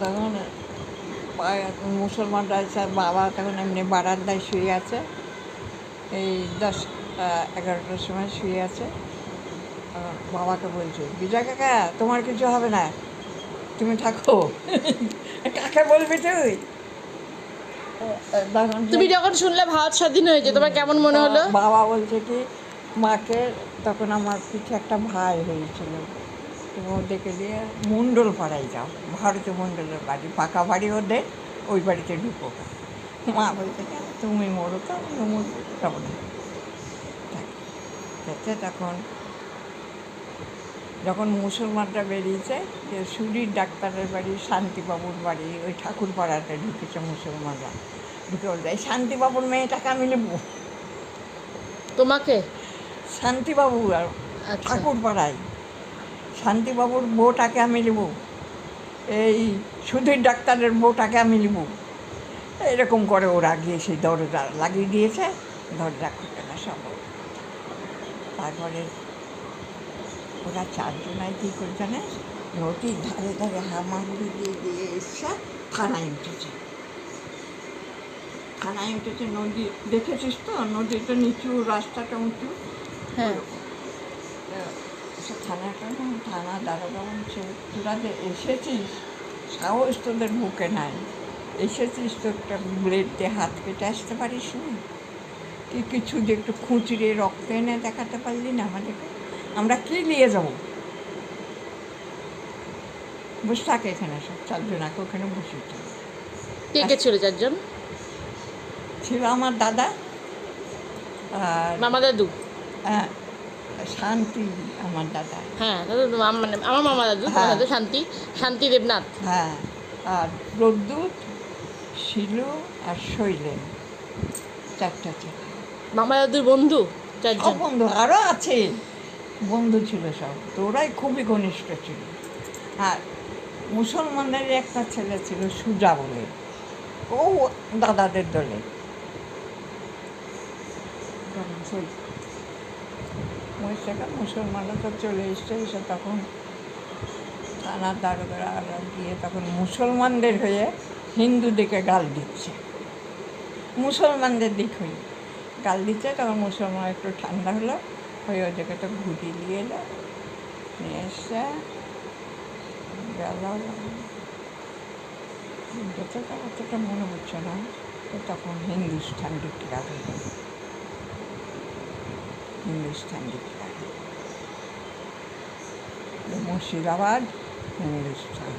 তখন মুসলমানরা এসে বাবা তখন এমনি বারান্দায় শুয়ে আছে, এই 10-11টার সময় শুয়ে আছে। বাবাকে বলছে, বিজয় কাকা তোমার কিছু হবে না, তুমি থাকো। কাকে বলবি তুই? তখন তুমি যখন শুনলে ভারত স্বাধীন হয়েছে তোমার কেমন মনে হলো? বাবা বলছে কি মাকে, তখন আমার পিঠে একটা ভাই হয়েছিল, তুমি ওদেরকে দিয়ে মণ্ডল পাড়ায় যাও, ভারতীয় মণ্ডলের বাড়ি, পাকা বাড়ি ওদের, ওই বাড়িতে ঢুকো। মা বলছে তুমি মরো তো, আমি মরবো তখন তখন যখন মুসলমানরা বেরিয়েছে, যে সুরির ডাক্তারের বাড়ি, শান্তিবাবুর বাড়ি, ওই ঠাকুরপাড়াতে ঢুকেছে মুসলমানরা, ঢুকে বলছে এই শান্তিবাবুর মেয়েটাকে আমি নেব। তোমাকে? শান্তিবাবু আর আচ্ছা। ঠাকুরপাড়ায় শান্তিবাবুর বউটাকে আমি নেব, এই সুধীর ডাক্তারের বউটাকে আমি নেব। এরকম করে ওরা গিয়ে সেই দরজা লাগিয়ে দিয়েছে, দরজা খুলে না সব। তারপরে ওরা চারজনায় কী করে জানে, নদীর ধারে ধারে হামাগুড়ি দিয়ে দিয়ে এসে থানায় উঠেছে। থানায় উঠেছে, নদী দেখেছিস তো, নদীটা নিচু, রাস্তাটা উঁচু। হ্যাঁ। থানাটা, থানা দারোগা বলছে তোরা যে এসেছিস, সাহস তোদের বুকে নাই, এসেছিস তো একটা ব্লেড দিয়ে হাত কেটে আসতে পারিস না, কি কিছু যে একটু খুঁচড়ে রক্ত এনে দেখাতে পারলি না আমাদেরকে, আমরা কী নিয়ে যাবো? বসে থাকে এখানে সব চারজনাকে ওখানে বসেছিল। কে কে ছিল চারজন? ছিল আমার দাদা আর মামা দাদু? হ্যাঁ, শান্তি আমার দাদা, হ্যাঁ দাদু, মানে আমার মামা দাদু, হ্যাঁ। দাদু শান্তি, শান্তি দেবনাথ। হ্যাঁ, আর প্রদ্যুৎ, শিলু আর শৈলেন, চারটা ছিল। মামা দাদুর বন্ধু সব চারজন? বন্ধু, আরও আছে বন্ধু ছিল সব, তো ওরাই খুবই ঘনিষ্ঠ ছিল। আর মুসলমানের একটা ছেলে ছিল সুজা বলে, ও দাদাদের দলে। ওই সেখানে মুসলমানরা তো চলে এসছে, এসে তখন থানার দারোগারা গিয়ে তখন মুসলমানদের হয়ে হিন্দুদেরকে গাল দিচ্ছে, মুসলমানদের দিক হয়ে গাল দিচ্ছে। তখন মুসলমান একটু ঠান্ডা হলো, হয়ে ওদেরকে তো ঘুটি নিয়ে এলো, নিয়ে এসে গেল, যতটা অতটা মনে হচ্ছে না, তো তখন হিন্দুস্থান ডিক্লেয়ার হলো, হিন্দুস্থান ডিক্লেয়ার, মুর্শিদাবাদ হিন্দুস্থান।